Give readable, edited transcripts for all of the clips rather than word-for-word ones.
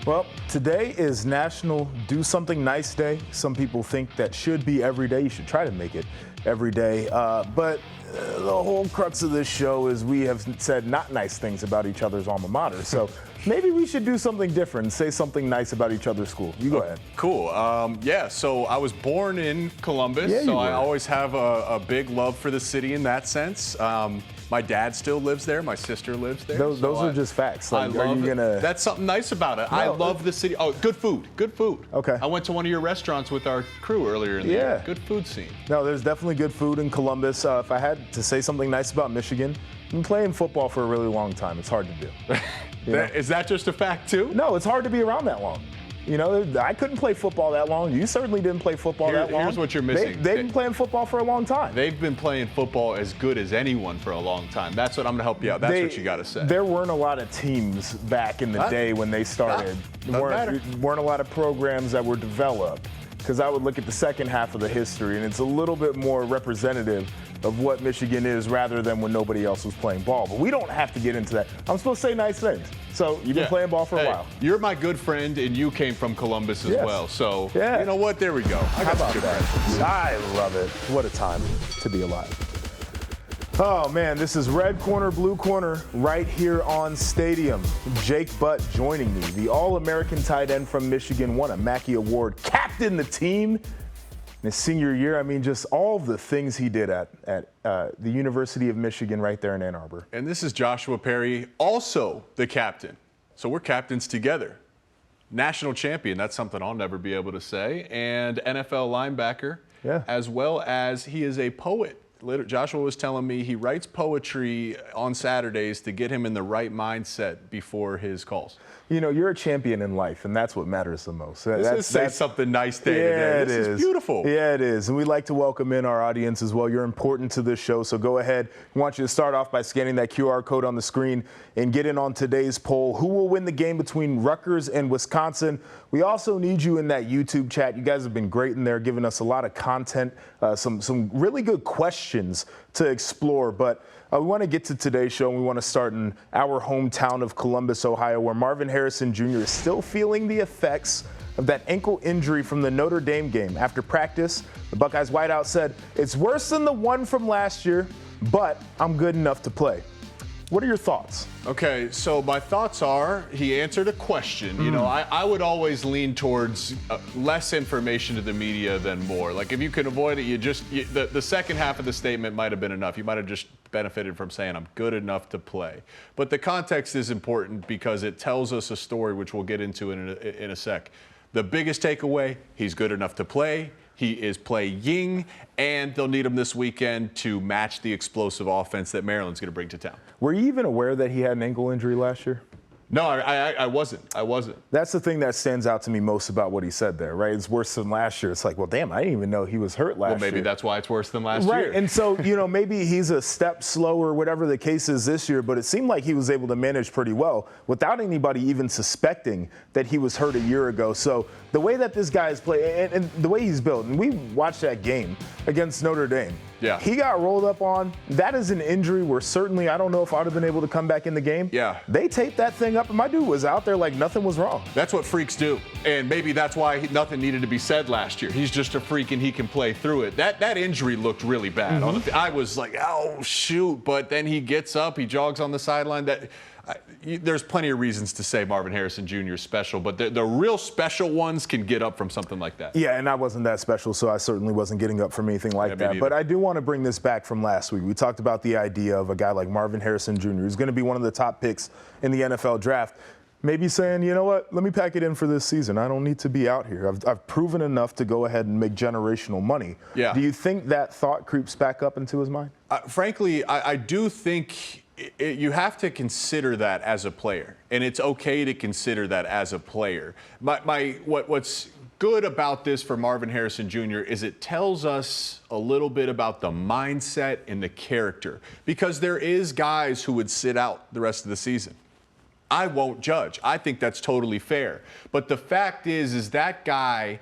Well, today is National Do Something Nice Day. Some people think that should be every day. You should try to make it every day. But the whole crux of this show is we have said not nice things about each other's alma mater. So maybe we should do something different and say something nice about each other's school. You go ahead. Cool. Yeah, so I was born in Columbus, so I always have a big love for the city in that sense. My dad still lives there. My sister lives there. Those are just facts. Like, are you gonna? That's something nice about it. No, I love the city. Oh, good food. Good food. Okay. I went to one of your restaurants with our crew earlier in the year. Good food scene. No, there's definitely good food in Columbus. If I had to say something nice about Michigan, I've been playing football for a really long time. It's hard to do. Is that just a fact too? No, it's hard to be around that long. You know, I couldn't play football that long. You certainly didn't play football that long. Here's what you're missing. They've been playing football for a long time. They've been playing football as good as anyone for a long time. That's what I'm going to help you out. That's what you got to say. There weren't a lot of teams back in the day when they started. Weren't a lot of programs that were developed. Because I would look at the second half of the history, and it's a little bit more representative of what Michigan is rather than when nobody else was playing ball. But we don't have to get into that. I'm supposed to say nice things. So you've been playing ball for a while. You're my good friend, and you came from Columbus as well. So, you know what? There we go. How about that? I love it. What a time to be alive. Oh, man, this is Red Corner, Blue Corner right here on Stadium. Jake Butt joining me, the All-American tight end from Michigan, won a Mackey Award, captained the team in his senior year. I mean, just all the things he did at the University of Michigan right there in Ann Arbor. And this is Joshua Perry, also the captain. So we're captains together. National champion, that's something I'll never be able to say, and NFL linebacker, as well as he is a poet. Joshua was telling me he writes poetry on Saturdays to get him in the right mindset before his calls. You know, you're a champion in life, and that's what matters the most. That's something nice day today. This is beautiful. Yeah, it is. And we'd like to welcome in our audience as well. You're important to this show, so go ahead. We want you to start off by scanning that QR code on the screen and get in on today's poll. Who will win the game between Rutgers and Wisconsin? We also need you in that YouTube chat. You guys have been great in there, giving us a lot of content, some really good questions to explore. But we want to get to today's show, and we want to start in our hometown of Columbus, Ohio, where Marvin Harrison Jr. is still feeling the effects of that ankle injury from the Notre Dame game. After practice, the Buckeyes wideout said, "It's worse than the one from last year, but I'm good enough to play." What are your thoughts? Okay, so my thoughts are he answered a question. You know, I would always lean towards less information to the media than more. Like, if you can avoid it, the second half of the statement might have been enough. You might have just benefited from saying, "I'm good enough to play." But the context is important because it tells us a story, which we'll get into in a sec. The biggest takeaway, he's good enough to play. He is playing, and they'll need him this weekend to match the explosive offense that Maryland's going to bring to town. Were you even aware that he had an ankle injury last year? No, I wasn't. That's the thing that stands out to me most about what he said there, right? It's worse than last year. It's like, well, damn, I didn't even know he was hurt last year. Well, maybe that's why it's worse than last year. Right, and so, you know, maybe he's a step slower, whatever the case is this year, but it seemed like he was able to manage pretty well without anybody even suspecting that he was hurt a year ago. So the way that this guy is playing and the way he's built, and we watched that game against Notre Dame. Yeah. He got rolled up on. That is an injury where certainly I don't know if I would have been able to come back in the game. Yeah. They taped that thing up, and my dude was out there like nothing was wrong. That's what freaks do. And maybe that's why nothing needed to be said last year. He's just a freak, and he can play through it. That injury looked really bad. I was like, oh, shoot. But then he gets up. He jogs on the sideline. There's plenty of reasons to say Marvin Harrison Jr. is special, but the real special ones can get up from something like that. Yeah, and I wasn't that special, so I certainly wasn't getting up from anything like that. But I do want to bring this back from last week. We talked about the idea of a guy like Marvin Harrison Jr., who's going to be one of the top picks in the NFL draft, maybe saying, you know what, let me pack it in for this season. I don't need to be out here. I've proven enough to go ahead and make generational money. Yeah. Do you think that thought creeps back up into his mind? Frankly, I do think you have to consider that as a player, and it's okay to consider that as a player. What's good about this for Marvin Harrison Jr. is it tells us a little bit about the mindset and the character, because there is guys who would sit out the rest of the season. I won't judge. I think that's totally fair. But the fact is that guy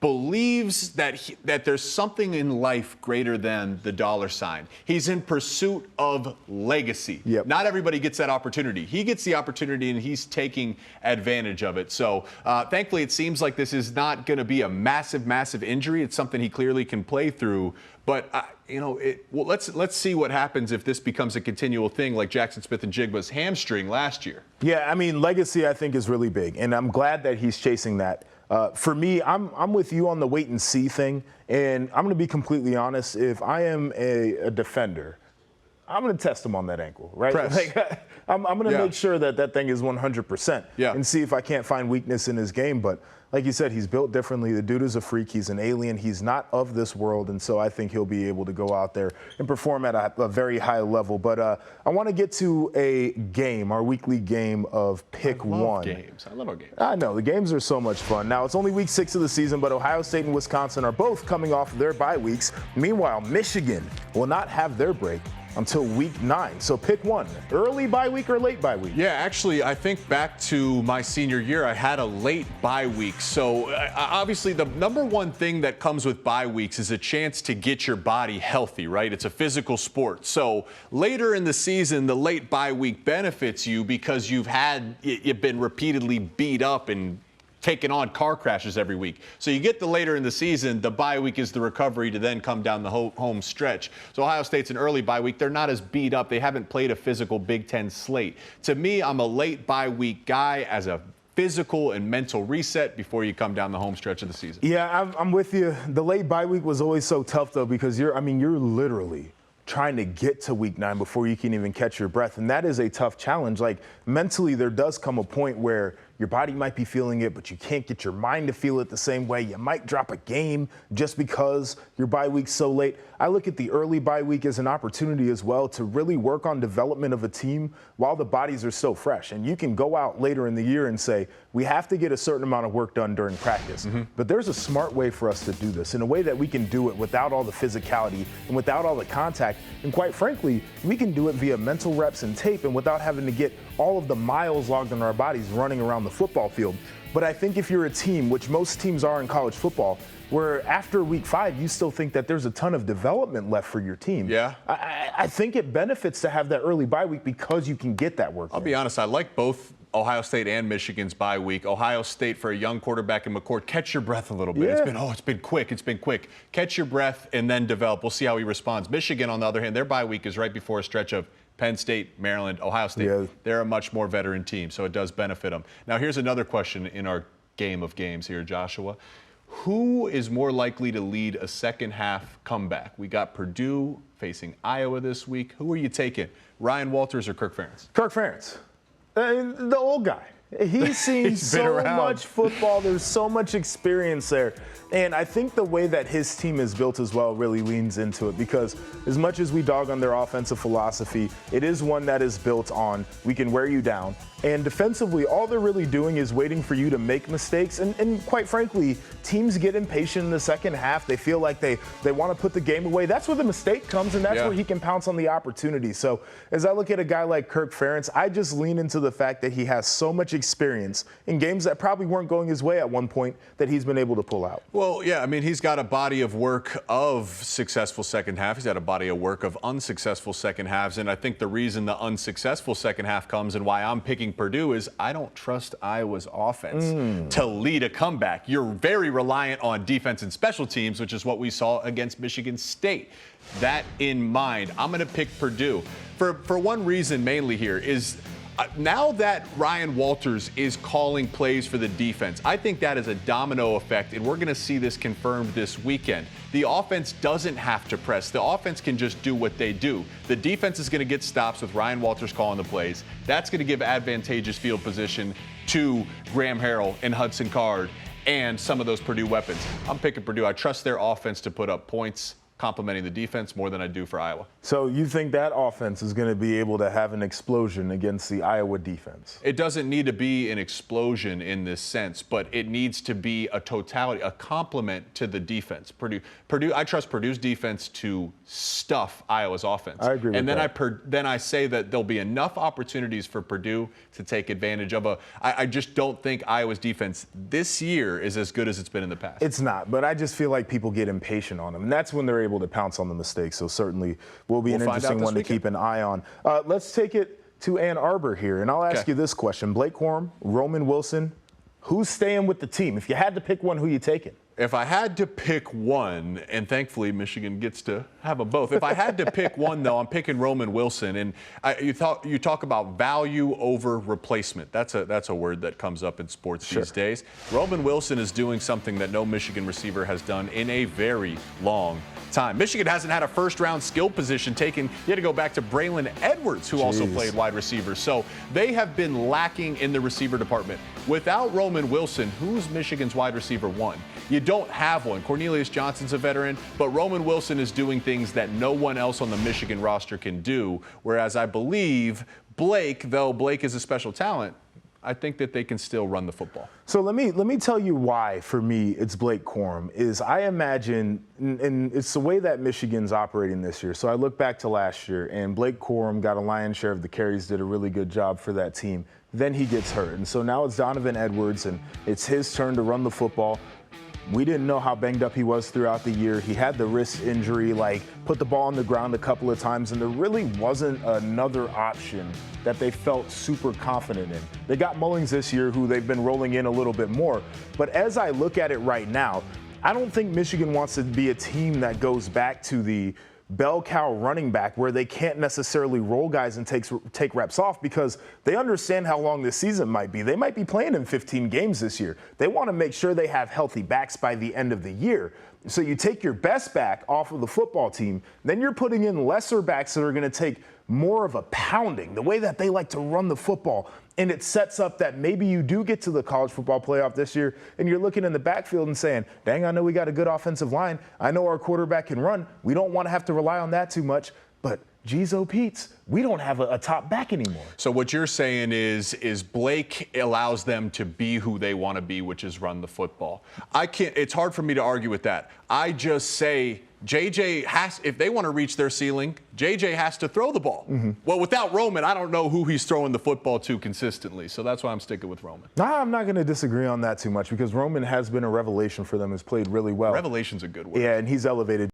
believes that there's something in life greater than the dollar sign. He's in pursuit of legacy. Yep. Not everybody gets that opportunity. He gets the opportunity, and he's taking advantage of it. So thankfully, it seems like this is not going to be a massive, massive injury. It's something he clearly can play through. But, let's see what happens if this becomes a continual thing like Jackson Smith-Njigba's hamstring last year. Yeah, I mean, legacy, I think, is really big, and I'm glad that he's chasing that. For me, I'm with you on the wait and see thing, and I'm going to be completely honest. If I am a defender, I'm going to test him on that ankle, right? Like, I'm going to make sure that thing is 100% and see if I can't find weakness in his game. But like you said, he's built differently. The dude is a freak. He's an alien. He's not of this world, and so I think he'll be able to go out there and perform at a very high level. But I want to get to a game, our weekly game of Pick One. I love our games. I know. The games are so much fun. Now, it's only week 6 of the season, but Ohio State and Wisconsin are both coming off their bye weeks. Meanwhile, Michigan will not have their break until week 9. So pick one, early bye week or late bye week? Yeah, actually, I think back to my senior year, I had a late bye week. So obviously the number one thing that comes with bye weeks is a chance to get your body healthy, right? It's a physical sport. So later in the season, the late bye week benefits you because you've been repeatedly beat up and taking on car crashes every week. So you get the later in the season, the bye week is the recovery to then come down the home stretch. So Ohio State's an early bye week. They're not as beat up. They haven't played a physical Big Ten slate. To me, I'm a late bye week guy as a physical and mental reset before you come down the home stretch of the season. Yeah, I'm with you. The late bye week was always so tough, though, because you're literally trying to get to week 9 before you can even catch your breath. And that is a tough challenge. Like, mentally, there does come a point where your body might be feeling it, but you can't get your mind to feel it the same way. You might drop a game just because your bye week's so late. I look at the early bye week as an opportunity as well to really work on development of a team while the bodies are still fresh. And you can go out later in the year and say, we have to get a certain amount of work done during practice. But there's a smart way for us to do this in a way that we can do it without all the physicality and without all the contact. And quite frankly, we can do it via mental reps and tape and without having to get all of the miles logged in our bodies running around the football field. But I think if you're a team, which most teams are in college football, where after week 5, you still think that there's a ton of development left for your team. Yeah. I think it benefits to have that early bye week because you can get that work. I'll be honest, I like both Ohio State and Michigan's bye week. Ohio State for a young quarterback in McCord, catch your breath a little bit. Yeah. It's been quick. Catch your breath and then develop. We'll see how he responds. Michigan, on the other hand, their bye week is right before a stretch of Penn State, Maryland, Ohio State. Yeah. They're a much more veteran team, so it does benefit them. Now, here's another question in our game of games here, Joshua. Who is more likely to lead a second half comeback? We got Purdue facing Iowa this week. Who are you taking, Ryan Walters or Kirk Ferentz? Kirk Ferentz, the old guy. He's seen so much football. There's so much experience there. And I think the way that his team is built as well really leans into it because as much as we dog on their offensive philosophy, it is one that is built on we can wear you down. And defensively, all they're really doing is waiting for you to make mistakes. And quite frankly, teams get impatient in the second half. They feel like they want to put the game away. That's where the mistake comes, and that's where he can pounce on the opportunity. So as I look at a guy like Kirk Ferentz, I just lean into the fact that he has so much experience in games that probably weren't going his way at one point that he's been able to pull out. Well, yeah, I mean, he's got a body of work of successful second half. He's had a body of work of unsuccessful second halves. And I think the reason the unsuccessful second half comes and why I'm picking Purdue is I don't trust Iowa's offense to lead a comeback. You're very reliant on defense and special teams, which is what we saw against Michigan State. That in mind, I'm going to pick Purdue. For one reason mainly here is now that Ryan Walters is calling plays for the defense, I think that is a domino effect, and we're going to see this confirmed this weekend. The offense doesn't have to press. The offense can just do what they do. The defense is going to get stops with Ryan Walters calling the plays. That's going to give advantageous field position to Graham Harrell and Hudson Card and some of those Purdue weapons. I'm picking Purdue. I trust their offense to put up points complimenting the defense more than I do for Iowa. So you think that offense is going to be able to have an explosion against the Iowa defense? It doesn't need to be an explosion in this sense, but it needs to be a totality, a complement to the defense. Purdue, I trust Purdue's defense to stuff Iowa's offense. I agree with and then that. then I say that there'll be enough opportunities for Purdue to take advantage of I just don't think Iowa's defense this year is as good as it's been in the past. It's not, but I just feel like people get impatient on them, and that's when they're able to pounce on the mistakes. So certainly will be an interesting one to keep an eye on. Let's take it to Ann Arbor here, and I'll ask you this question. Blake Corum, Roman Wilson, who's staying with the team? If you had to pick one, who you taking? If I had to pick one, and thankfully Michigan gets to have them both. If I had to pick one, though, I'm picking Roman Wilson. And you talk about value over replacement. That's a word that comes up in sports these days. Roman Wilson is doing something that no Michigan receiver has done in a very long time. Michigan hasn't had a first-round skill position taken. You had to go back to Braylon Edwards, who also played wide receiver. So they have been lacking in the receiver department. Without Roman Wilson, who's Michigan's wide receiver one? You don't have one. Cornelius Johnson's a veteran, but Roman Wilson is doing things that no one else on the Michigan roster can do, whereas I believe Blake, though Blake is a special talent, I think that they can still run the football. So let me tell you why, for me, it's Blake Corum. Is I imagine, and it's the way that Michigan's operating this year. So I look back to last year, and Blake Corum got a lion's share of the carries, did a really good job for that team. Then he gets hurt. And so now it's Donovan Edwards, and it's his turn to run the football. We didn't know how banged up he was throughout the year. He had the wrist injury, put the ball on the ground a couple of times, and there really wasn't another option that they felt super confident in. They got Mullings this year, who they've been rolling in a little bit more. But as I look at it right now, I don't think Michigan wants to be a team that goes back to the bell cow running back where they can't necessarily roll guys and take reps off, because they understand how long this season might be. They might be playing in 15 games this year. They want to make sure they have healthy backs by the end of the year. So you take your best back off of the football team, then you're putting in lesser backs that are going to take more of a pounding, the way that they like to run the football. And it sets up that maybe you do get to the college football playoff this year, and you're looking in the backfield and saying, dang, I know we got a good offensive line. I know our quarterback can run. We don't want to have to rely on that too much. But geez, oh Pete's, we don't have a top back anymore. So what you're saying is Blake allows them to be who they want to be, which is run the football. It's hard for me to argue with that. I just say JJ has, if they want to reach their ceiling, JJ has to throw the ball. Well, without Roman, I don't know who he's throwing the football to consistently. So that's why I'm sticking with Roman. I'm not going to disagree on that too much, because Roman has been a revelation for them, has played really well. Revelation's a good word. Yeah, and he's elevated